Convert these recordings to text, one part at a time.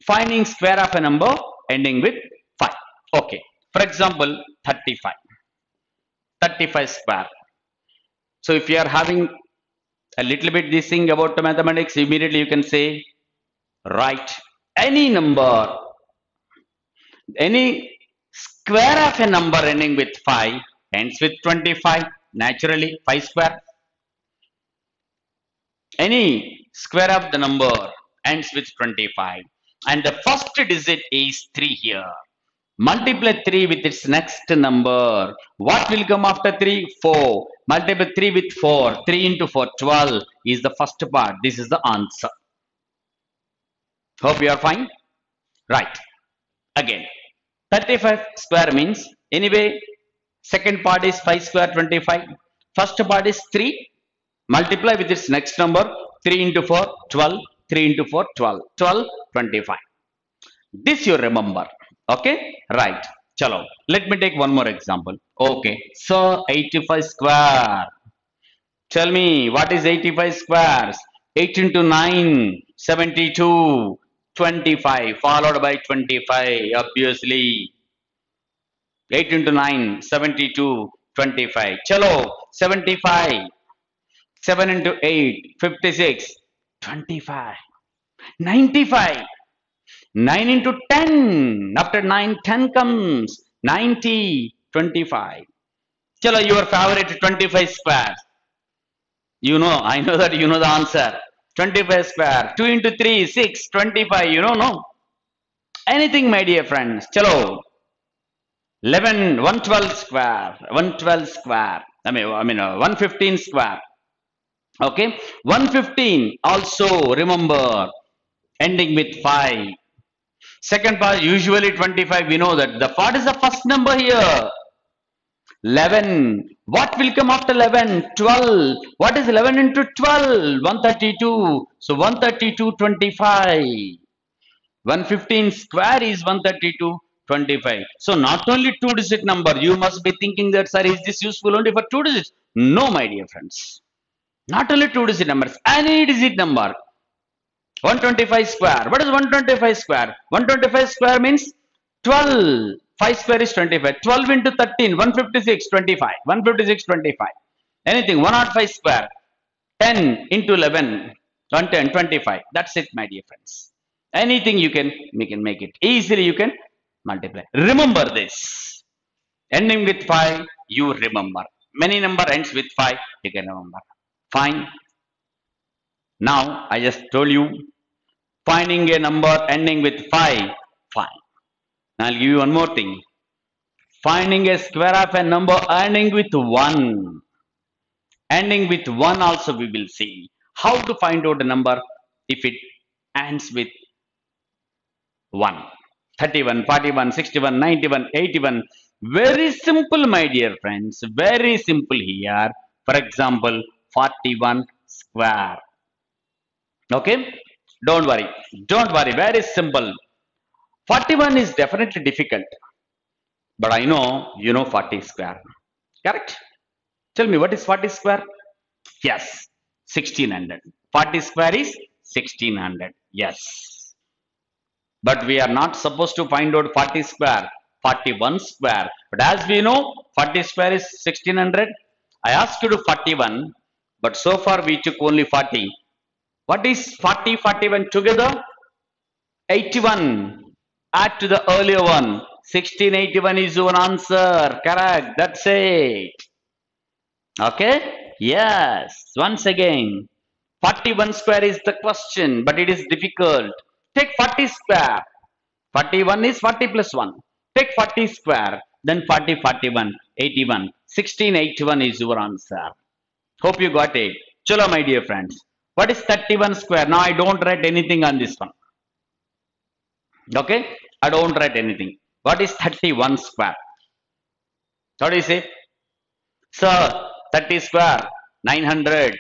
Finding square of a number ending with 5. Okay. For example, 35. 35 square. So if you are having a little bit this thing about the mathematics, immediately you can say, write any number, any square of a number ending with 5 ends with 25. Naturally, 5 square. Any square of the number ends with 25. And the first digit is 3 here. Multiply 3 with its next number. What will come after 3? 4. Multiply 3 with 4. 3 into 4, 12 is the first part. This is the answer. Hope you are fine. Right. Again, 35 square means, anyway, second part is 5 square 25. First part is 3. Multiply with its next number. 3 into 4, 12. 3 into 4, 12. 12, 25. This you remember. Okay, right. Chalo. Let me take one more example. Okay, so 85 square. Tell me, what is 85 squares? 8 into 9, 72, 25, followed by 25, obviously. 8 into 9, 72, 25. Chalo, 75. 7 into 8, 56, 25. 95. 9 into 10. After 9, 10 comes. 90, 25. Chalo, your favorite 25 squares. You know, I know that you know the answer. 25 square. 2 into 3, 6, 25. You don't know. Anything, my dear friends. Chalo. 11, 112 square. 112 square. I mean 115 square. Okay. 115 also remember ending with 5. Second part, usually 25, we know that. What is the first number here? 11. What will come after 11? 12. What is 11 into 12? 132. So 132, 25. 115 square is 132, 25. So not only 2-digit number, you must be thinking that, sir, is this useful only for 2 digits? No, my dear friends. Not only 2-digit numbers, any digit number. 125 square. What is 125 square? 125 square means 12. 5 square is 25. 12 into 13, 156, 25. 156, 25. Anything, 105 square. 10 into 11, 110, 25. That's it, my dear friends. Anything you can make it. Easily you can multiply. Remember this. Ending with 5, you remember. Many number ends with 5, you can remember. Fine. Now, I just told you, finding a number ending with 5, fine. Now, I'll give you one more thing. Finding a square of a number ending with 1. Ending with 1 also we will see. How to find out a number if it ends with 1. 31, 41, 61, 91, 81. Very simple, my dear friends. Very simple here. For example, 41 square. Okay? Don't worry. Don't worry. Very simple. 41 is definitely difficult. But I know you know 40 square. Correct? Tell me, what is 40 square? Yes. 1600. 40 square is 1600. Yes. But we are not supposed to find out 40 square. 41 square. But as we know, 40 square is 1600. I asked you to 41. But so far we took only 40. What is 40, 41 together? 81. Add to the earlier one. 1681 is your answer. Correct. That's it. Okay? Yes. Once again. 41 square is the question, but it is difficult. Take 40 square. 41 is 40 plus 1. Take 40 square. Then 40, 41, 81. 1681 is your answer. Hope you got it. Chalo, my dear friends. What is 31 square? Now I don't write anything on this one. Okay? I don't write anything. What is 31 square? What do you say? Sir, 30 square, 900.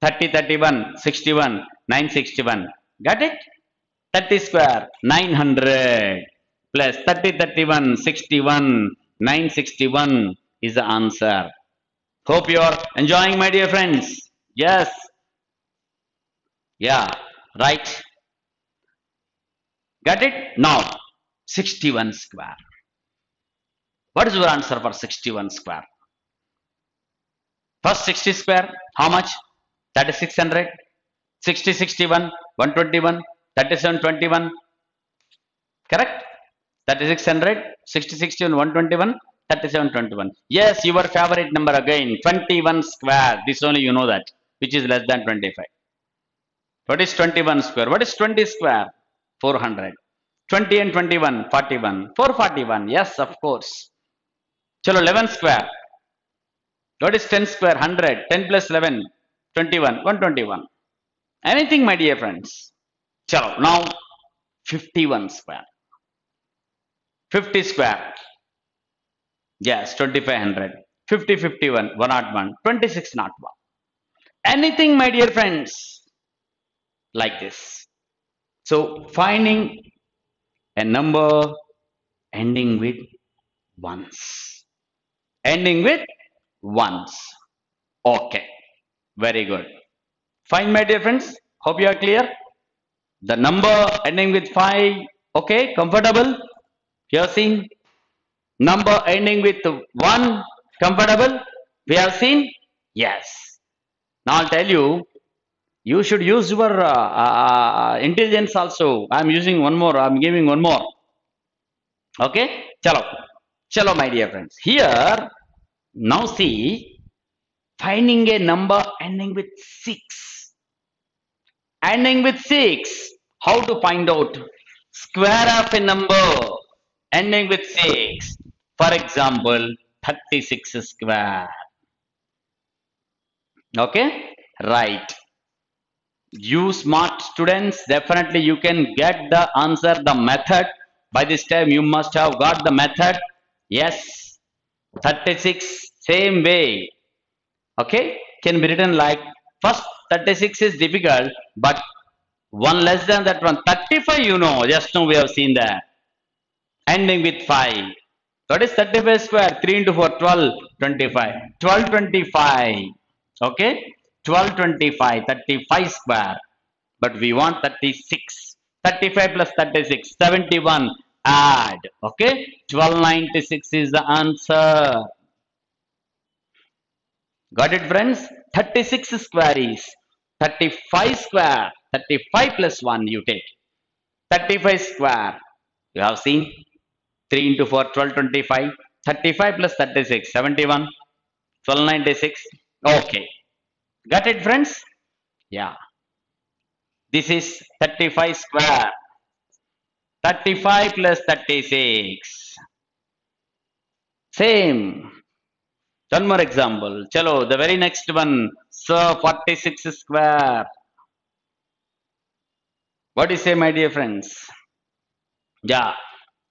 30, 31, 61, 961. Got it? 30 square, 900. Plus 30, 31, 61, 961 is the answer. Hope you are enjoying, my dear friends. Yes. Yeah, right. Got it? Now, 61 square. What is your answer for 61 square? First 60 square, how much? 3600. 60, 61, 121, 37, 21. Correct? 3600, 60, 61, 121, 37, 21. Yes, your favorite number again, 21 square. This only you know that, which is less than 25. What is 21 square? What is 20 square? 400. 20 and 21, 41. 441. Yes, of course. Chalo, 11 square. What is 10 square? 100. 10 plus 11, 21. 121. Anything, my dear friends. Chalo, now 51 square. 50 square. Yes, 2500. 50, 51, 101, 2601. Anything, my dear friends, like this. So, finding a number ending with ones. Ending with ones. Okay. Very good. Fine, my dear friends. Hope you are clear. The number ending with 5. Okay. Comfortable? You have seen? Number ending with 1. Comfortable? We have seen? Yes. Now I'll tell you, you should use your intelligence also. I'm using one more. I'm giving one more. Okay? Chalo. Chalo, my dear friends. Here, now see, finding a number ending with 6. Ending with 6. How to find out? Square of a number ending with 6. For example, 36 square. Okay? Right. You smart students, definitely you can get the answer, the method. By this time, you must have got the method. Yes. 36, same way. Okay? Can be written like, first 36 is difficult, but one less than that one. 35, you know, just now we have seen that. Ending with 5. What is 35 square? 3 into 4, 12, 25. 12, 25. Okay? 12, 25, 35 square. But we want 36. 35 plus 36, 71. Add. Okay? 1296 is the answer. Got it, friends? 36 square is 35 square. 35 plus 1 you take. 35 square. You have seen? 3 into 4, 12, 25. 35 plus 36, 71. 1296. Okay. Got it, friends? Yeah. This is 35 square. 35 plus 36. Same. One more example. Chalo, the very next one. So 46 square. What do you say, my dear friends? Yeah.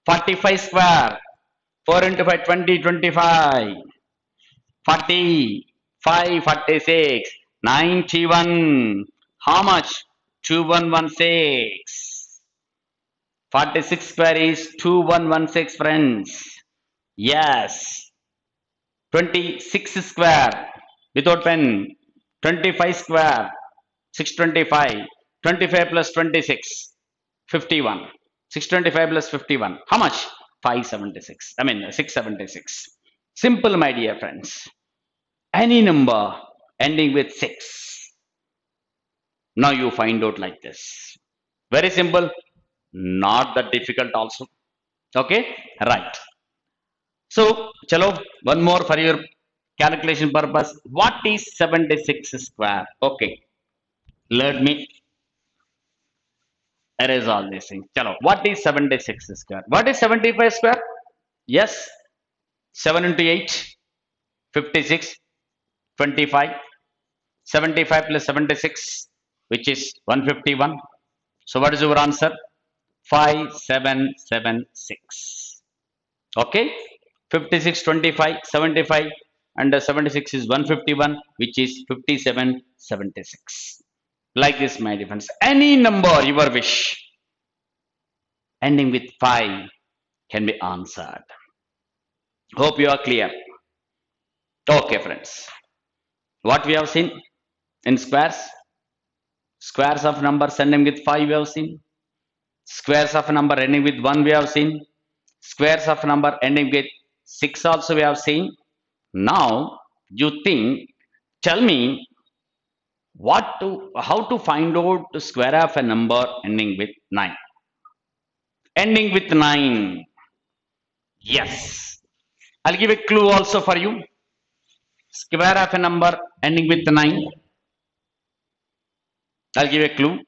45 square. 4 into 5, 20, 25. 40. 5, 46. 91. How much? 2116. 46 square is 2116, friends. Yes. 26 square without pen. 25 square. 625. 25 plus 26. 51. 625 plus 51. How much? 576. I mean 676. Simple, my dear friends. Any number ending with 6. Now you find out like this. Very simple. Not that difficult also. Okay? Right. So, chalo, one more for your calculation purpose. What is 76 square? Okay. Let me erase all these things. Chalo, what is 76 square? What is 75 square? Yes. 7 into 8, 56, 25. 75 plus 76, which is 151. So, what is your answer? 5776. Okay. 56, 25, 75, and 76 is 151, which is 5776. Like this, my dear friends. Any number your wish ending with 5 can be answered. Hope you are clear. Okay, friends. What we have seen in squares? Squares of numbers ending with 5 we have seen. Squares of a number ending with 1 we have seen. Squares of a number ending with 6 also we have seen. Now you think, tell me how to find out the square of a number ending with 9. Ending with 9. Yes. I'll give a clue also for you. Square of a number ending with 9. I'll give a clue.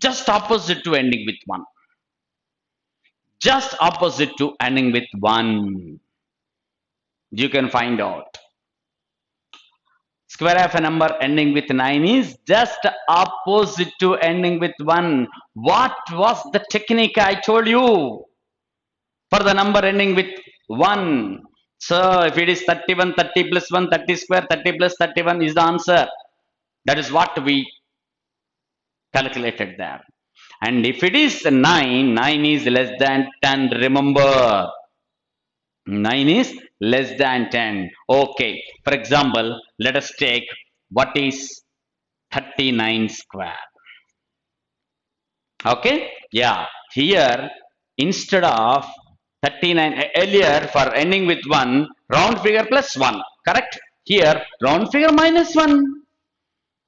Just opposite to ending with 1. Just opposite to ending with 1. You can find out. Square of a number ending with 9 is just opposite to ending with 1. What was the technique I told you for the number ending with 1? So if it is 31, 30 plus 1, 30 square, 30 plus 31 is the answer. That is what we calculated there. And if it is 9, 9 is less than 10. Remember, 9 is less than 10. Okay, for example, let us take what is 39 square. Okay, yeah, here instead of 39, earlier for ending with 1, round figure plus 1, correct? Here, round figure minus 1.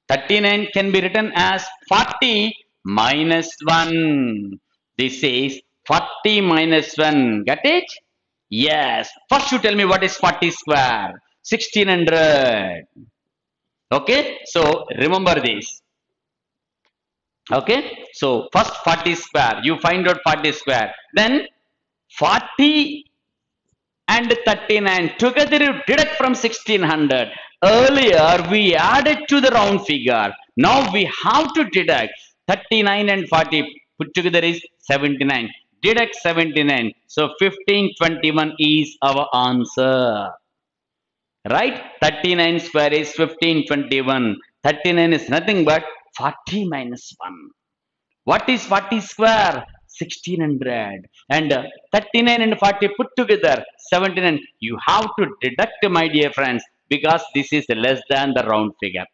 39 can be written as 40 minus 1. This is 40 minus 1. Got it? Yes. First you tell me what is 40 square. 1600. Okay. So remember this. Okay. So first 40 square. You find out 40 square. Then 40 and 39 together you deduct from 1600. Earlier we added to the round figure. Now we have to deduct 39 and 40 put together is 79. Deduct 79. So 1521 is our answer. Right? 39 square is 1521. 39 is nothing but 40 minus 1. What is 40 square? 1600. And 39 and 40 put together 79. You have to deduct, my dear friends, because this is less than the round figure.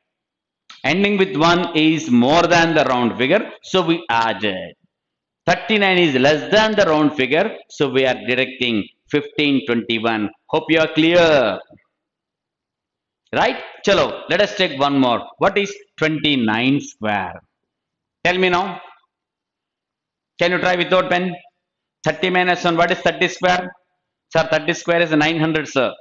Ending with 1 is more than the round figure, so we added. 39 is less than the round figure, so we are deducting 1521. Hope you are clear. Right? Chalo, let us take one more. What is 29 square? Tell me now. Can you try without pen? 30 minus 1, what is 30 square? Sir, 30 square is 900, sir.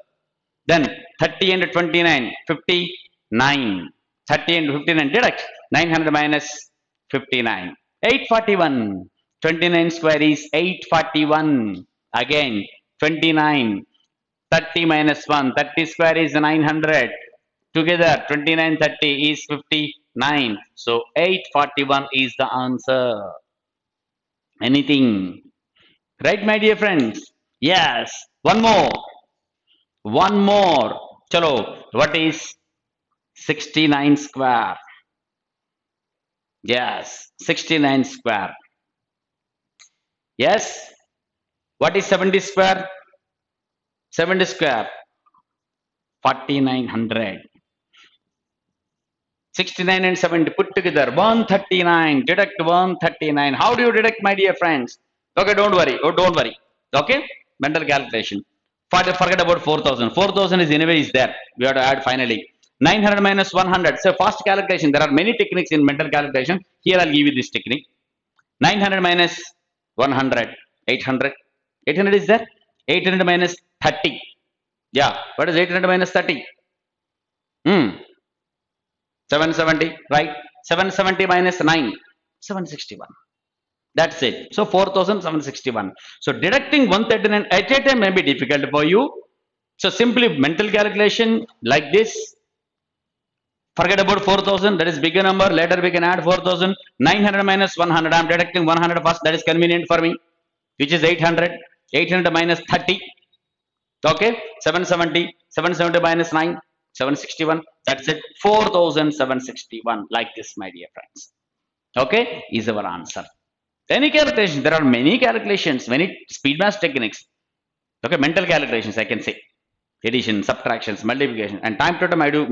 Then 30 and 29, 59. 30 and 59, deduct. 900 minus 59. 841. 29 square is 841. Again, 29. 30 minus 1. 30 square is 900. Together, 29, 30 is 59. So, 841 is the answer. Anything? Right, my dear friends? Yes. One more. One more. Chalo, what is 69 square? Yes, 69 square. Yes. What is 70 square? 70 square. 4900. 69 and 70 put together 139. Deduct 139. How do you deduct, my dear friends? Okay, don't worry. Oh, don't worry. Okay, mental calculation. Forget about 4000. 4000 is anyway is there. We have to add finally. 900 minus 100. So fast calculation. There are many techniques in mental calculation. Here I'll give you this technique. 900 minus 100. 800. 800 is there. 800 minus 30. Yeah. What is 800 minus 30? 770. Right. 770 minus 9. 761. That's it. So 4761. So deducting 139 at a time may be difficult for you. So simply mental calculation like this. Forget about 4000. That is bigger number. Later we can add 4000. 900 minus 100. I am deducting 100 first. That is convenient for me. Which is 800. 800 minus 30. Okay. 770. 770 minus 9. 761. That's it. 4761. Like this, my dear friends. Okay. Is our answer. Any calculation, there are many calculations, many speed math techniques. Okay, mental calculations, I can say. Addition, subtractions, multiplication, and time to time I do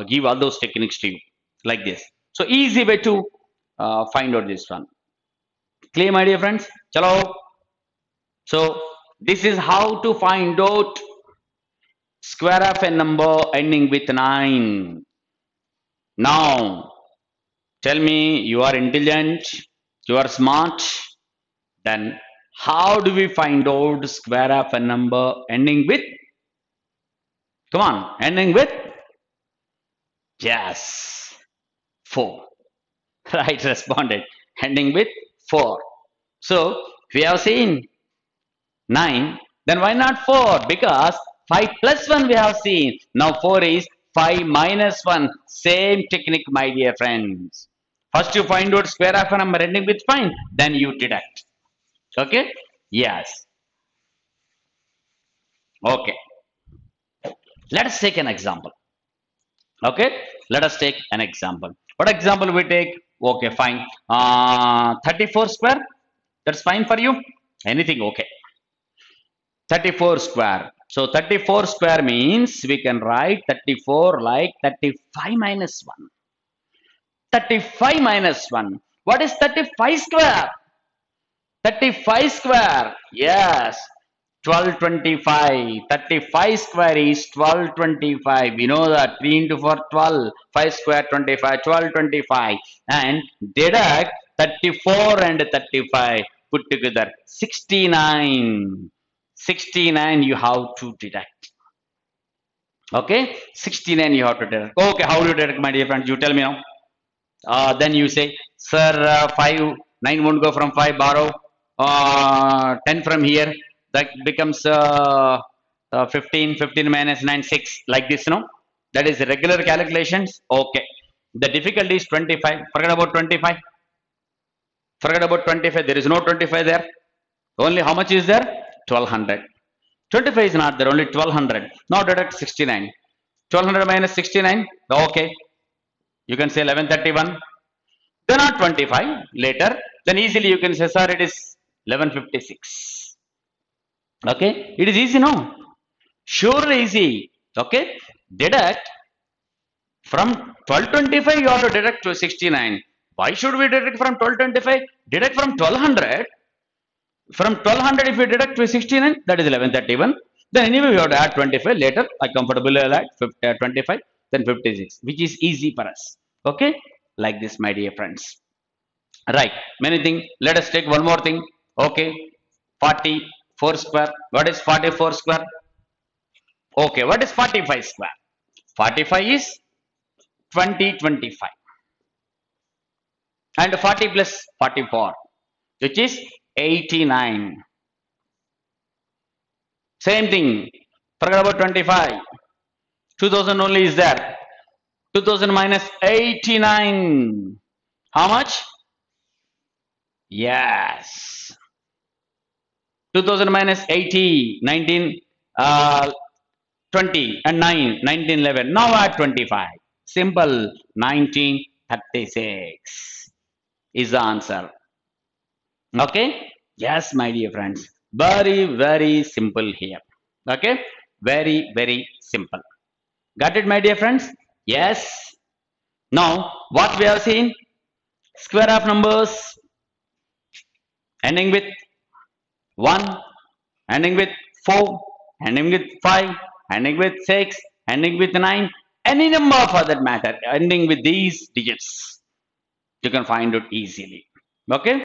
give all those techniques to you like this. So easy way to find out this one. Clear, my dear friends? Chalo. So this is how to find out square of a number ending with 9. Now, tell me, you are intelligent, you are smart, then how do we find out square of a number ending with, come on, ending with, yes, 4. Right, responded, ending with 4. So, we have seen 9, then why not 4? Because 5 plus 1 we have seen. Now 4 is 5 minus 1. Same technique, my dear friends. First you find out square of a number ending with 5, then you deduct. Okay? Yes. Okay. Let us take an example. Okay? Let us take an example. What example we take? Okay, fine. 34 square. That's fine for you? Anything okay. 34 square. So 34 square means we can write 34 like 35 minus 1. 35 minus 1. What is 35 square? 35 square. Yes. 1225. 35 square is 1225. We know that 3 into 4, 12. 5 square, 25. 1225. And deduct 34 and 35. Put together 69. 69 you have to deduct. Okay, 69 you have to deduct. Okay, how do you deduct, my dear friends? You tell me now. Then you say, sir, 5, 9 won't go from 5, borrow 10 from here. That becomes 15, 15 minus 9, 6, like this, no? That is regular calculations. Okay. The difficulty is 25. Forget about 25. Forget about 25. There is no 25 there. Only how much is there? 1200. 25 is not there, only 1200. Now deduct 69. 1200 minus 69. Okay. You can say 1131. Then not 25 later. Then easily you can say, sir, it is 1156. Okay. It is easy, no? Surely easy. Okay. Deduct from 1225, you have to deduct to 69. Why should we deduct from 1225? Deduct from 1200. From 1200, if you deduct to 69, that is 1131. Then anyway, we have to add 25 later. I comfortably add 25, then 56, which is easy for us. Okay, like this, my dear friends. Right, many things. Let us take one more thing. Okay, 44 square. What is 44 square? Okay, what is 45 square? 45 is 2025. And 40 plus 44, which is 89. Same thing. Forget about 25. 2000 only is there. 2000 minus 89. How much? Yes. 2000 minus 80. 19, 20 and 9. 1911. Now add 25. Simple. 1936 is the answer. Okay? Yes, my dear friends. Very, very simple here. Okay? Very, very simple. Got it, my dear friends? Yes. Now, what we have seen? Square of numbers ending with 1, ending with 4, ending with 5, ending with 6, ending with 9, any number for that matter, ending with these digits. You can find it easily. Okay?